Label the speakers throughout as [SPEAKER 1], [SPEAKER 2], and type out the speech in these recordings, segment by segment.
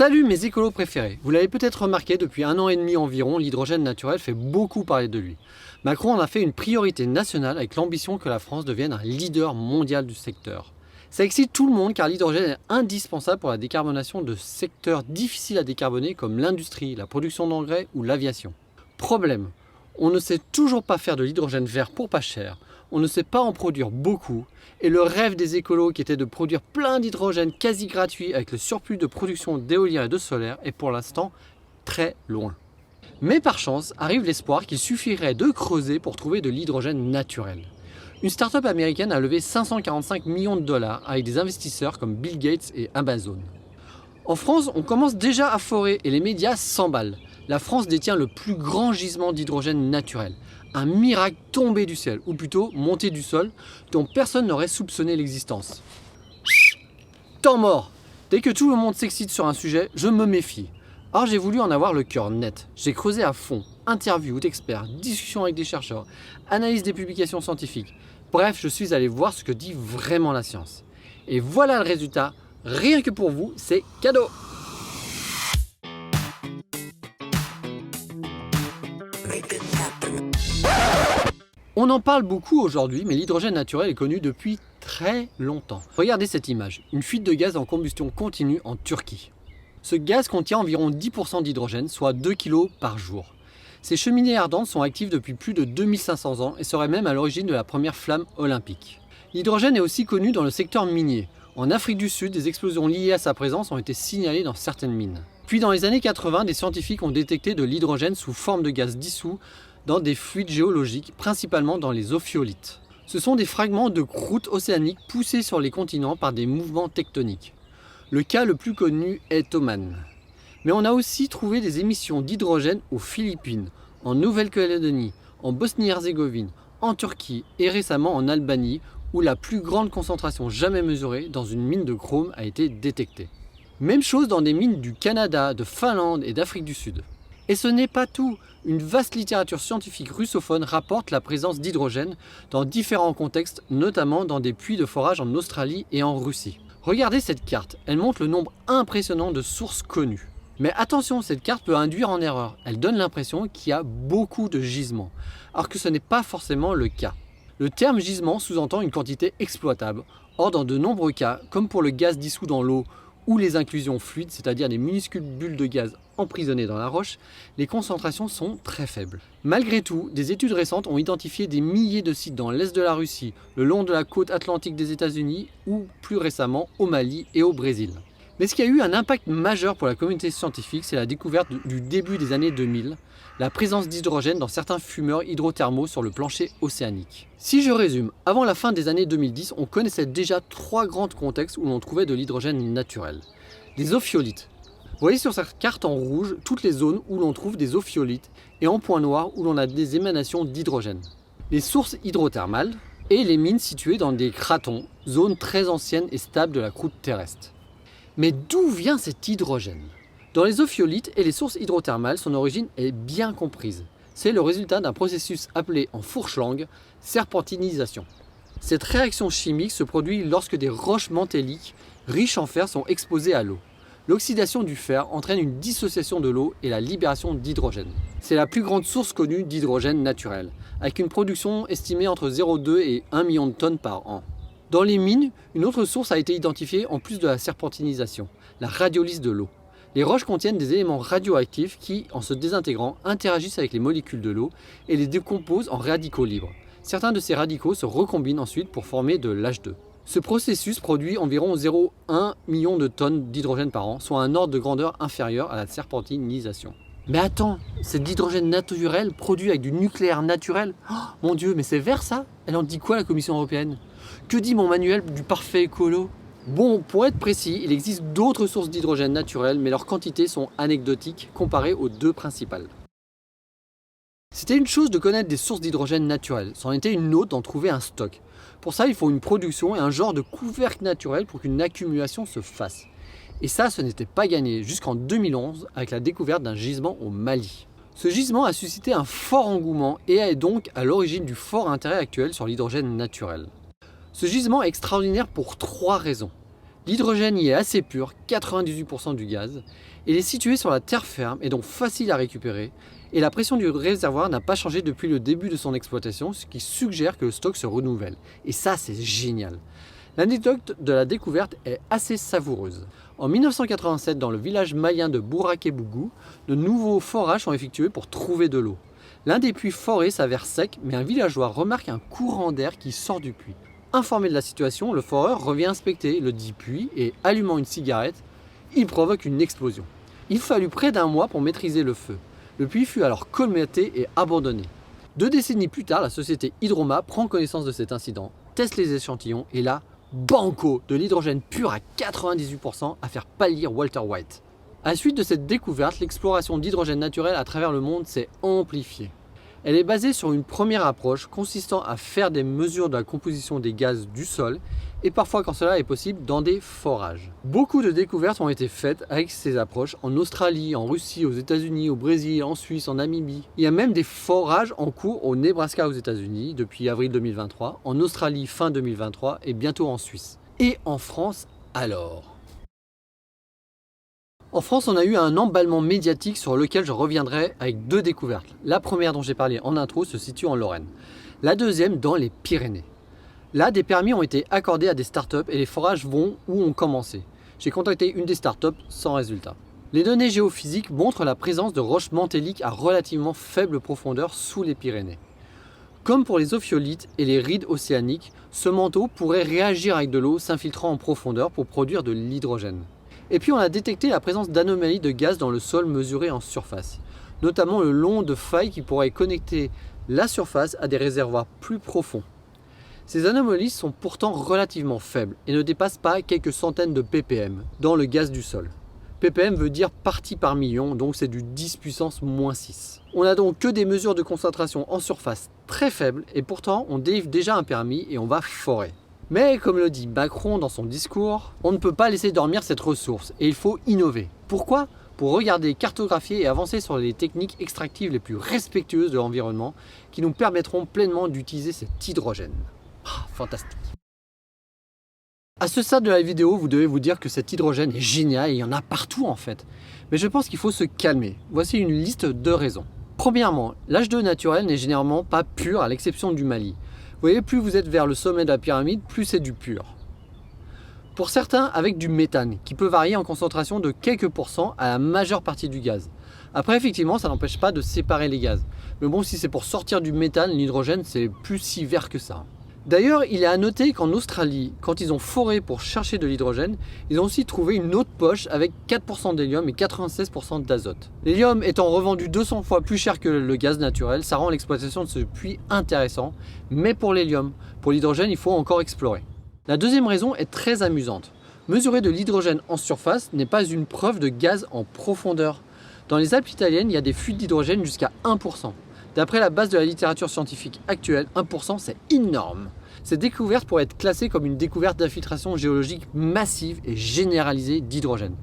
[SPEAKER 1] Salut mes écolos préférés. Vous l'avez peut-être remarqué, depuis 1 an et demi environ, l'hydrogène naturel fait beaucoup parler de lui. Macron en a fait une priorité nationale avec l'ambition que la France devienne un leader mondial du secteur. Ça excite tout le monde car l'hydrogène est indispensable pour la décarbonation de secteurs difficiles à décarboner comme l'industrie, la production d'engrais ou l'aviation. Problème, on ne sait toujours pas faire de l'hydrogène vert pour pas cher, on ne sait pas en produire beaucoup, et le rêve des écolos qui était de produire plein d'hydrogène quasi gratuit avec le surplus de production d'éolien et de solaire est pour l'instant très loin. Mais par chance arrive l'espoir qu'il suffirait de creuser pour trouver de l'hydrogène naturel. Une start-up américaine a levé 545 millions de dollars avec des investisseurs comme Bill Gates et Amazon. En France, on commence déjà à forer et les médias s'emballent. La France détient le plus grand gisement d'hydrogène naturel. Un miracle tombé du ciel, ou plutôt monté du sol, dont personne n'aurait soupçonné l'existence. Temps mort! Dès que tout le monde s'excite sur un sujet, je me méfie. Alors j'ai voulu en avoir le cœur net. J'ai creusé à fond, interviews d'experts, discussions avec des chercheurs, analyse des publications scientifiques. Bref, je suis allé voir ce que dit vraiment la science. Et voilà le résultat, rien que pour vous, c'est cadeau! On en parle beaucoup aujourd'hui, mais l'hydrogène naturel est connu depuis très longtemps. Regardez cette image, une fuite de gaz en combustion continue en Turquie. Ce gaz contient environ 10% d'hydrogène, soit 2 kg par jour. Ces cheminées ardentes sont actives depuis plus de 2500 ans et seraient même à l'origine de la première flamme olympique. L'hydrogène est aussi connu dans le secteur minier. En Afrique du Sud, des explosions liées à sa présence ont été signalées dans certaines mines. Puis dans les années 80, des scientifiques ont détecté de l'hydrogène sous forme de gaz dissous dans des fluides géologiques, principalement dans les ophiolites. Ce sont des fragments de croûte océanique poussés sur les continents par des mouvements tectoniques. Le cas le plus connu est Oman. Mais on a aussi trouvé des émissions d'hydrogène aux Philippines, en Nouvelle-Calédonie, en Bosnie-Herzégovine, en Turquie et récemment en Albanie, où la plus grande concentration jamais mesurée dans une mine de chrome a été détectée. Même chose dans des mines du Canada, de Finlande et d'Afrique du Sud. Et ce n'est pas tout. Une vaste littérature scientifique russophone rapporte la présence d'hydrogène dans différents contextes, notamment dans des puits de forage en Australie et en Russie. Regardez cette carte, elle montre le nombre impressionnant de sources connues. Mais attention, cette carte peut induire en erreur. Elle donne l'impression qu'il y a beaucoup de gisements, alors que ce n'est pas forcément le cas. Le terme gisement sous-entend une quantité exploitable. Or, dans de nombreux cas, comme pour le gaz dissous dans l'eau ou les inclusions fluides, c'est-à-dire des minuscules bulles de gaz emprisonnées dans la roche, les concentrations sont très faibles. Malgré tout, des études récentes ont identifié des milliers de sites dans l'est de la Russie, le long de la côte atlantique des États-Unis ou plus récemment au Mali et au Brésil. Mais ce qui a eu un impact majeur pour la communauté scientifique, c'est la découverte du début des années 2000, la présence d'hydrogène dans certains fumeurs hydrothermaux sur le plancher océanique. Si je résume, avant la fin des années 2010, on connaissait déjà 3 grands contextes où l'on trouvait de l'hydrogène naturel. Les ophiolites. Vous voyez sur cette carte en rouge toutes les zones où l'on trouve des ophiolites et en point noir où l'on a des émanations d'hydrogène. Les sources hydrothermales et les mines situées dans des cratons, zones très anciennes et stables de la croûte terrestre. Mais d'où vient cet hydrogène ? Dans les ophiolites et les sources hydrothermales, son origine est bien comprise. C'est le résultat d'un processus appelé en fourche-langue serpentinisation. Cette réaction chimique se produit lorsque des roches mantéliques riches en fer sont exposées à l'eau. L'oxydation du fer entraîne une dissociation de l'eau et la libération d'hydrogène. C'est la plus grande source connue d'hydrogène naturel, avec une production estimée entre 0,2 et 1 million de tonnes par an. Dans les mines, une autre source a été identifiée en plus de la serpentinisation, la radiolyse de l'eau. Les roches contiennent des éléments radioactifs qui, en se désintégrant, interagissent avec les molécules de l'eau et les décomposent en radicaux libres. Certains de ces radicaux se recombinent ensuite pour former de l'H2. Ce processus produit environ 0,1 million de tonnes d'hydrogène par an, soit un ordre de grandeur inférieur à la serpentinisation. Mais attends, c'est de l'hydrogène naturel produit avec du nucléaire naturel? Oh, mon Dieu, mais c'est vert ça? Elle en dit quoi la Commission européenne? Que dit mon manuel du parfait écolo? Bon, pour être précis, il existe d'autres sources d'hydrogène naturel, mais leurs quantités sont anecdotiques comparées aux 2 principales. C'était une chose de connaître des sources d'hydrogène naturel, c'en était une autre d'en trouver un stock. Pour ça, il faut une production et un genre de couvercle naturel pour qu'une accumulation se fasse. Et ça, ce n'était pas gagné jusqu'en 2011 avec la découverte d'un gisement au Mali. Ce gisement a suscité un fort engouement et est donc à l'origine du fort intérêt actuel sur l'hydrogène naturel. Ce gisement est extraordinaire pour 3 raisons. L'hydrogène y est assez pur, 98% du gaz. Il est situé sur la terre ferme et donc facile à récupérer. Et la pression du réservoir n'a pas changé depuis le début de son exploitation, ce qui suggère que le stock se renouvelle. Et ça, c'est génial. L'anecdote de la découverte est assez savoureuse. En 1987, dans le village malien de Bouraké-Bougou, de nouveaux forages sont effectués pour trouver de l'eau. L'un des puits forés s'avère sec, mais un villageois remarque un courant d'air qui sort du puits. Informé de la situation, le foreur revient inspecter le dit puits et, allumant une cigarette, il provoque une explosion. Il fallut près d'un mois pour maîtriser le feu. Le puits fut alors colmaté et abandonné. 2 décennies plus tard, la société Hydroma prend connaissance de cet incident, teste les échantillons et là, banco, de l'hydrogène pur à 98% à faire pâlir Walter White. À la suite de cette découverte, l'exploration d'hydrogène naturel à travers le monde s'est amplifiée. Elle est basée sur une première approche consistant à faire des mesures de la composition des gaz du sol et parfois quand cela est possible dans des forages. Beaucoup de découvertes ont été faites avec ces approches en Australie, en Russie, aux États-Unis, au Brésil, en Suisse, en Namibie. Il y a même des forages en cours au Nebraska aux États-Unis depuis avril 2023, en Australie fin 2023 et bientôt en Suisse. Et en France alors ? En France, on a eu un emballement médiatique sur lequel je reviendrai avec 2 découvertes. La première dont j'ai parlé en intro se situe en Lorraine. La deuxième dans les Pyrénées. Là, des permis ont été accordés à des startups et les forages vont ou ont commencé. J'ai contacté une des startups sans résultat. Les données géophysiques montrent la présence de roches mantéliques à relativement faible profondeur sous les Pyrénées. Comme pour les ophiolites et les rides océaniques, ce manteau pourrait réagir avec de l'eau s'infiltrant en profondeur pour produire de l'hydrogène. Et puis on a détecté la présence d'anomalies de gaz dans le sol mesurées en surface, notamment le long de failles qui pourraient connecter la surface à des réservoirs plus profonds. Ces anomalies sont pourtant relativement faibles et ne dépassent pas quelques centaines de ppm dans le gaz du sol. ppm veut dire partie par million, donc c'est du 10 puissance moins 6. On n'a donc que des mesures de concentration en surface très faibles et pourtant on délivre déjà un permis et on va forer. Mais comme le dit Macron dans son discours, on ne peut pas laisser dormir cette ressource et il faut innover. Pourquoi ? Pour regarder, cartographier et avancer sur les techniques extractives les plus respectueuses de l'environnement qui nous permettront pleinement d'utiliser cet hydrogène. Ah, fantastique. À ce stade de la vidéo, vous devez vous dire que cet hydrogène est génial et il y en a partout en fait. Mais je pense qu'il faut se calmer. Voici une liste de raisons. Premièrement, l'H2 naturel n'est généralement pas pur à l'exception du Mali. Vous voyez, plus vous êtes vers le sommet de la pyramide, plus c'est du pur. Pour certains, avec du méthane, qui peut varier en concentration de quelques pourcents à la majeure partie du gaz. Après, effectivement, ça n'empêche pas de séparer les gaz. Mais bon, si c'est pour sortir du méthane, l'hydrogène, c'est plus si vert que ça. D'ailleurs, il est à noter qu'en Australie, quand ils ont foré pour chercher de l'hydrogène, ils ont aussi trouvé une autre poche avec 4% d'hélium et 96% d'azote. L'hélium étant revendu 200 fois plus cher que le gaz naturel, ça rend l'exploitation de ce puits intéressant. Mais pour l'hélium, pour l'hydrogène, il faut encore explorer. La deuxième raison est très amusante. Mesurer de l'hydrogène en surface n'est pas une preuve de gaz en profondeur. Dans les Alpes italiennes, il y a des fuites d'hydrogène jusqu'à 1%. D'après la base de la littérature scientifique actuelle, 1% c'est énorme. Cette découverte pourrait être classée comme une découverte d'infiltration géologique massive et généralisée d'hydrogène.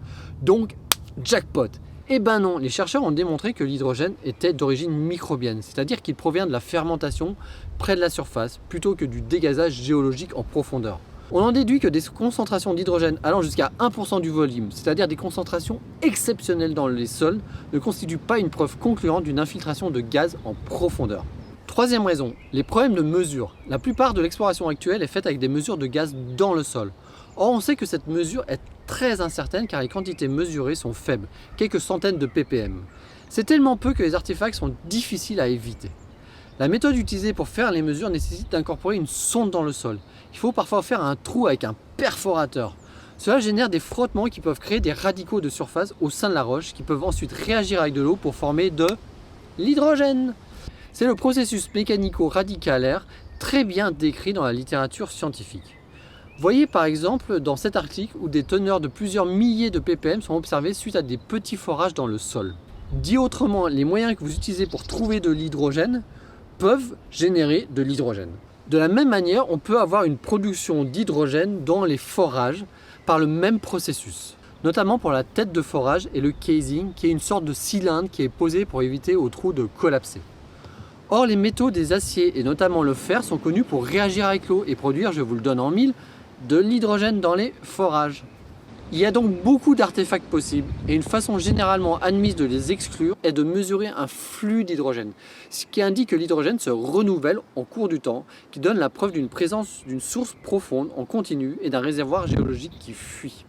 [SPEAKER 1] Donc, jackpot. Eh ben non, les chercheurs ont démontré que l'hydrogène était d'origine microbienne, c'est-à-dire qu'il provient de la fermentation près de la surface plutôt que du dégazage géologique en profondeur. On en déduit que des concentrations d'hydrogène allant jusqu'à 1% du volume, c'est-à-dire des concentrations exceptionnelles dans les sols, ne constituent pas une preuve concluante d'une infiltration de gaz en profondeur. Troisième raison, les problèmes de mesure. La plupart de l'exploration actuelle est faite avec des mesures de gaz dans le sol. Or, on sait que cette mesure est très incertaine car les quantités mesurées sont faibles, quelques centaines de ppm. C'est tellement peu que les artefacts sont difficiles à éviter. La méthode utilisée pour faire les mesures nécessite d'incorporer une sonde dans le sol. Il faut parfois faire un trou avec un perforateur. Cela génère des frottements qui peuvent créer des radicaux de surface au sein de la roche qui peuvent ensuite réagir avec de l'eau pour former de l'hydrogène. C'est le processus mécanico-radicalaire très bien décrit dans la littérature scientifique. Voyez par exemple dans cet article où des teneurs de plusieurs milliers de ppm sont observées suite à des petits forages dans le sol. Dit autrement, les moyens que vous utilisez pour trouver de l'hydrogène peuvent générer de l'hydrogène. De la même manière, on peut avoir une production d'hydrogène dans les forages par le même processus, notamment pour la tête de forage et le casing qui est une sorte de cylindre qui est posé pour éviter aux trous de collapser. Or, les métaux des aciers et notamment le fer sont connus pour réagir avec l'eau et produire, je vous le donne en mille, de l'hydrogène dans les forages. Il y a donc beaucoup d'artefacts possibles et une façon généralement admise de les exclure est de mesurer un flux d'hydrogène, ce qui indique que l'hydrogène se renouvelle en cours du temps, qui donne la preuve d'une présence d'une source profonde en continu et d'un réservoir géologique qui fuit.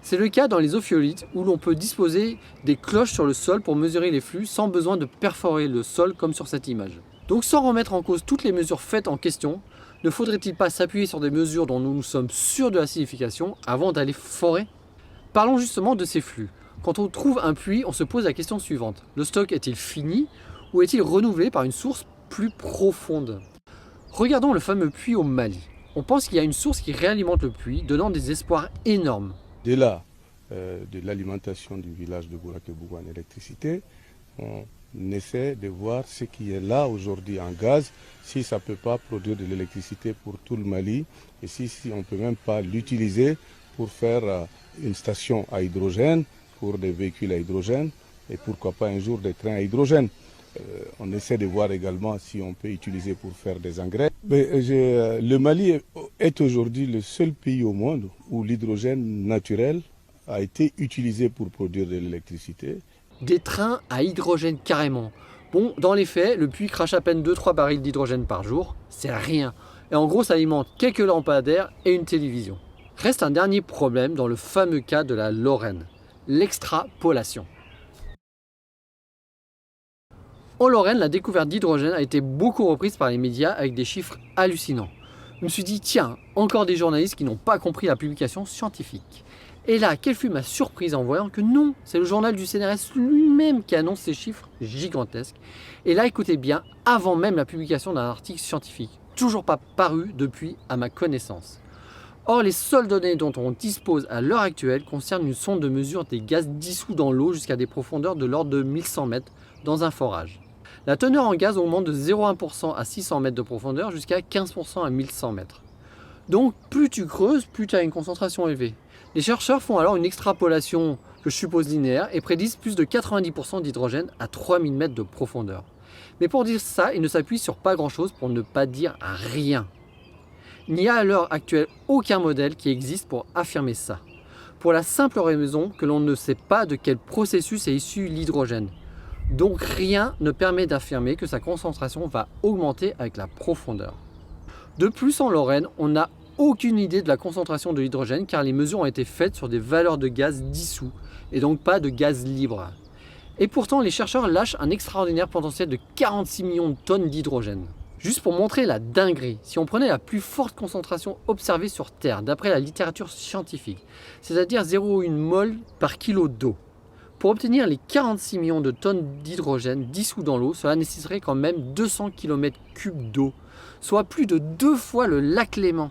[SPEAKER 1] C'est le cas dans les ophiolites où l'on peut disposer des cloches sur le sol pour mesurer les flux sans besoin de perforer le sol comme sur cette image. Donc sans remettre en cause toutes les mesures faites en question, ne faudrait-il pas s'appuyer sur des mesures dont nous sommes sûrs de la signification avant d'aller forer? Parlons justement de ces flux. Quand on trouve un puits, on se pose la question suivante. Le stock est-il fini ou est-il renouvelé par une source plus profonde? Regardons le fameux puits au Mali. On pense qu'il y a une source qui réalimente le puits, donnant des espoirs énormes.
[SPEAKER 2] De l'alimentation du village de Bouraké-Bougou en électricité, on essaie de voir ce qui est là aujourd'hui en gaz, si ça ne peut pas produire de l'électricité pour tout le Mali et si on ne peut même pas l'utiliser pour faire une station à hydrogène, pour des véhicules à hydrogène et pourquoi pas un jour des trains à hydrogène. On essaie de voir également si on peut utiliser pour faire des engrais. Le Mali est aujourd'hui le seul pays au monde où l'hydrogène naturel a été utilisé pour produire de l'électricité.
[SPEAKER 1] Des trains à hydrogène carrément. Bon, dans les faits, le puits crache à peine 2-3 barils d'hydrogène par jour, c'est rien. Et en gros, ça alimente quelques lampadaires et une télévision. Reste un dernier problème dans le fameux cas de la Lorraine, l'extrapolation. En Lorraine, la découverte d'hydrogène a été beaucoup reprise par les médias avec des chiffres hallucinants. Je me suis dit, tiens, encore des journalistes qui n'ont pas compris la publication scientifique. Et là, quelle fut ma surprise en voyant que non, c'est le journal du CNRS lui-même qui annonce ces chiffres gigantesques. Et là, écoutez bien, avant même la publication d'un article scientifique, toujours pas paru depuis à ma connaissance. Or, les seules données dont on dispose à l'heure actuelle concernent une sonde de mesure des gaz dissous dans l'eau jusqu'à des profondeurs de l'ordre de 1100 mètres dans un forage. La teneur en gaz augmente de 0,1% à 600 mètres de profondeur jusqu'à 15% à 1100 mètres. Donc plus tu creuses, plus tu as une concentration élevée. Les chercheurs font alors une extrapolation que je suppose linéaire et prédisent plus de 90% d'hydrogène à 3000 mètres de profondeur. Mais pour dire ça, ils ne s'appuient sur pas grand chose pour ne pas dire rien. Il n'y a à l'heure actuelle aucun modèle qui existe pour affirmer ça. Pour la simple raison que l'on ne sait pas de quel processus est issu l'hydrogène. Donc rien ne permet d'affirmer que sa concentration va augmenter avec la profondeur. De plus, en Lorraine, on n'a aucune idée de la concentration de l'hydrogène car les mesures ont été faites sur des valeurs de gaz dissous et donc pas de gaz libre. Et pourtant, les chercheurs lâchent un extraordinaire potentiel de 46 millions de tonnes d'hydrogène. Juste pour montrer la dinguerie, si on prenait la plus forte concentration observée sur Terre d'après la littérature scientifique, c'est-à-dire 0,1 mol par kilo d'eau, pour obtenir les 46 millions de tonnes d'hydrogène dissous dans l'eau, cela nécessiterait quand même 200 km3 d'eau, soit plus de 2 fois le lac Léman.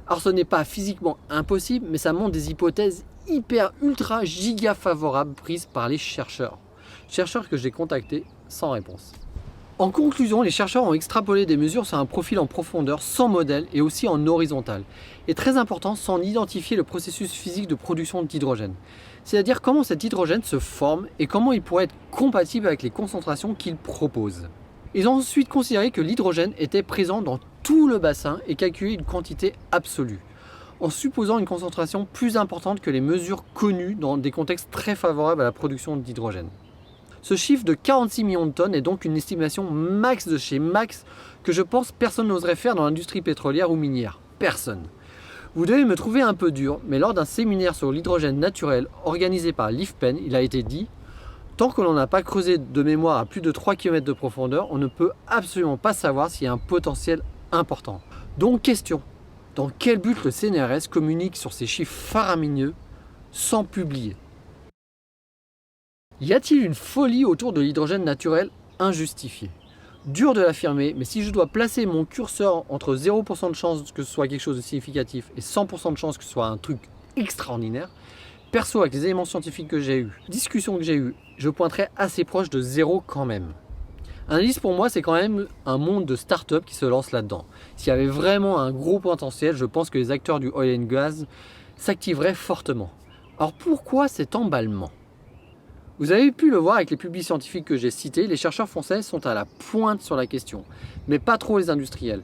[SPEAKER 1] Alors ce n'est pas physiquement impossible, mais ça montre des hypothèses hyper ultra giga favorables prises par les chercheurs. Chercheurs que j'ai contactés sans réponse. En conclusion, les chercheurs ont extrapolé des mesures sur un profil en profondeur sans modèle et aussi en horizontal. Et très important, sans identifier le processus physique de production d'hydrogène. C'est-à-dire comment cet hydrogène se forme et comment il pourrait être compatible avec les concentrations qu'ils proposent. Ils ont ensuite considéré que l'hydrogène était présent dans tout le bassin et calculé une quantité absolue, en supposant une concentration plus importante que les mesures connues dans des contextes très favorables à la production d'hydrogène. Ce chiffre de 46 millions de tonnes est donc une estimation max de chez max que je pense personne n'oserait faire dans l'industrie pétrolière ou minière. Personne. Vous devez me trouver un peu dur, mais lors d'un séminaire sur l'hydrogène naturel organisé par l'IFPEN, il a été dit « Tant que l'on n'a pas creusé de mémoire à plus de 3 km de profondeur, on ne peut absolument pas savoir s'il y a un potentiel important. » Donc question, dans quel but le CNRS communique sur ces chiffres faramineux sans publier? Y a-t-il une folie autour de l'hydrogène naturel injustifiée? Dur de l'affirmer, mais si je dois placer mon curseur entre 0% de chance que ce soit quelque chose de significatif et 100% de chance que ce soit un truc extraordinaire, perso avec les éléments scientifiques que j'ai eus, discussions que j'ai eues, je pointerais assez proche de 0 quand même. Un indice pour moi, c'est quand même un monde de start-up qui se lance là-dedans. S'il y avait vraiment un gros potentiel, je pense que les acteurs du oil and gas s'activeraient fortement. Alors pourquoi cet emballement? Vous avez pu le voir avec les publics scientifiques que j'ai cités, les chercheurs français sont à la pointe sur la question, mais pas trop les industriels.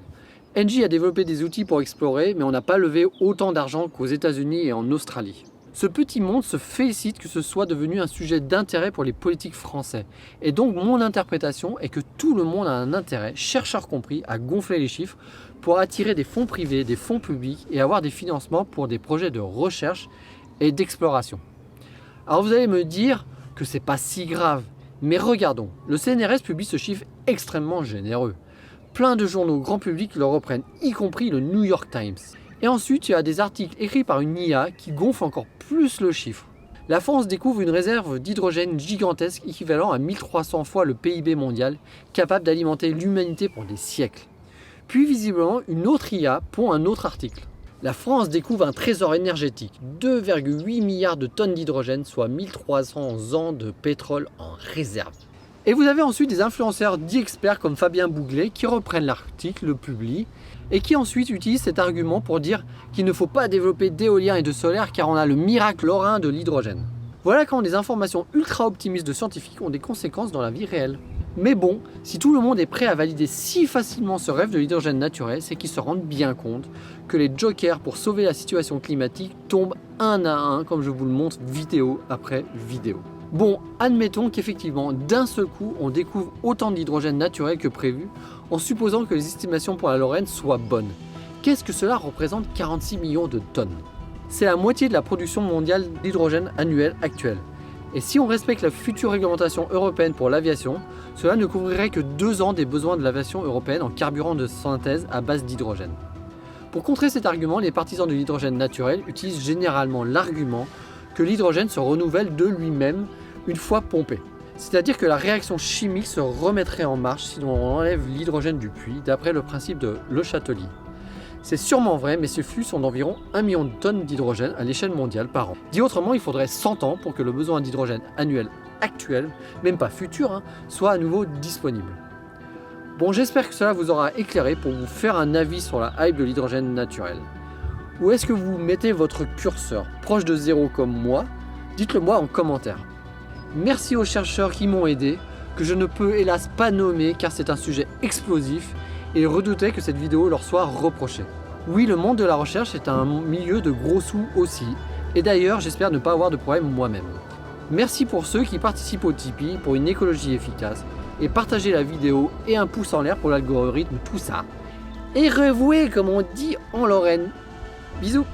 [SPEAKER 1] Engie a développé des outils pour explorer, mais on n'a pas levé autant d'argent qu'aux États-Unis et en Australie. Ce petit monde se félicite que ce soit devenu un sujet d'intérêt pour les politiques français. Et donc mon interprétation est que tout le monde a un intérêt, chercheurs compris, à gonfler les chiffres pour attirer des fonds privés, des fonds publics et avoir des financements pour des projets de recherche et d'exploration. Alors vous allez me dire que c'est pas si grave, mais regardons, le CNRS publie ce chiffre extrêmement généreux. Plein de journaux grand public le reprennent, y compris le New York Times. Et ensuite, il y a des articles écrits par une IA qui gonflent encore plus le chiffre. La France découvre une réserve d'hydrogène gigantesque équivalent à 1300 fois le PIB mondial, capable d'alimenter l'humanité pour des siècles. Puis visiblement, une autre IA pond un autre article. La France découvre un trésor énergétique, 2,8 milliards de tonnes d'hydrogène, soit 1300 ans de pétrole en réserve. Et vous avez ensuite des influenceurs dits experts comme Fabien Bouglet qui reprennent l'article, le publient, et qui ensuite utilisent cet argument pour dire qu'il ne faut pas développer d'éolien et de solaire car on a le miracle lorrain de l'hydrogène. Voilà quand des informations ultra optimistes de scientifiques ont des conséquences dans la vie réelle. Mais bon, si tout le monde est prêt à valider si facilement ce rêve de l'hydrogène naturel, c'est qu'ils se rendent bien compte que les jokers pour sauver la situation climatique tombent un à un, comme je vous le montre vidéo après vidéo. Bon, admettons qu'effectivement, d'un seul coup, on découvre autant d'hydrogène naturel que prévu, en supposant que les estimations pour la Lorraine soient bonnes. Qu'est-ce que cela représente 46 millions de tonnes? C'est la moitié de la production mondiale d'hydrogène annuelle actuelle. Et si on respecte la future réglementation européenne pour l'aviation, cela ne couvrirait que 2 ans des besoins de l'aviation européenne en carburant de synthèse à base d'hydrogène. Pour contrer cet argument, les partisans de l'hydrogène naturel utilisent généralement l'argument que l'hydrogène se renouvelle de lui-même une fois pompé. C'est-à-dire que la réaction chimique se remettrait en marche si l'on enlève l'hydrogène du puits, d'après le principe de Le Chatelier. C'est sûrement vrai, mais ces flux sont d'environ 1 million de tonnes d'hydrogène à l'échelle mondiale par an. Dit autrement, il faudrait 100 ans pour que le besoin d'hydrogène annuel actuel, même pas futur, soit à nouveau disponible. Bon, j'espère que cela vous aura éclairé pour vous faire un avis sur la hype de l'hydrogène naturel. Où est-ce que vous mettez votre curseur? Proche de 0 comme moi? Dites-le moi en commentaire. Merci aux chercheurs qui m'ont aidé, que je ne peux hélas pas nommer car c'est un sujet explosif et redoutais que cette vidéo leur soit reprochée. Oui, le monde de la recherche est un milieu de gros sous aussi, et d'ailleurs j'espère ne pas avoir de problème moi-même. Merci pour ceux qui participent au Tipeee pour une écologie efficace, et partagez la vidéo et un pouce en l'air pour l'algorithme, tout ça. Et revouez comme on dit en Lorraine. Bisous.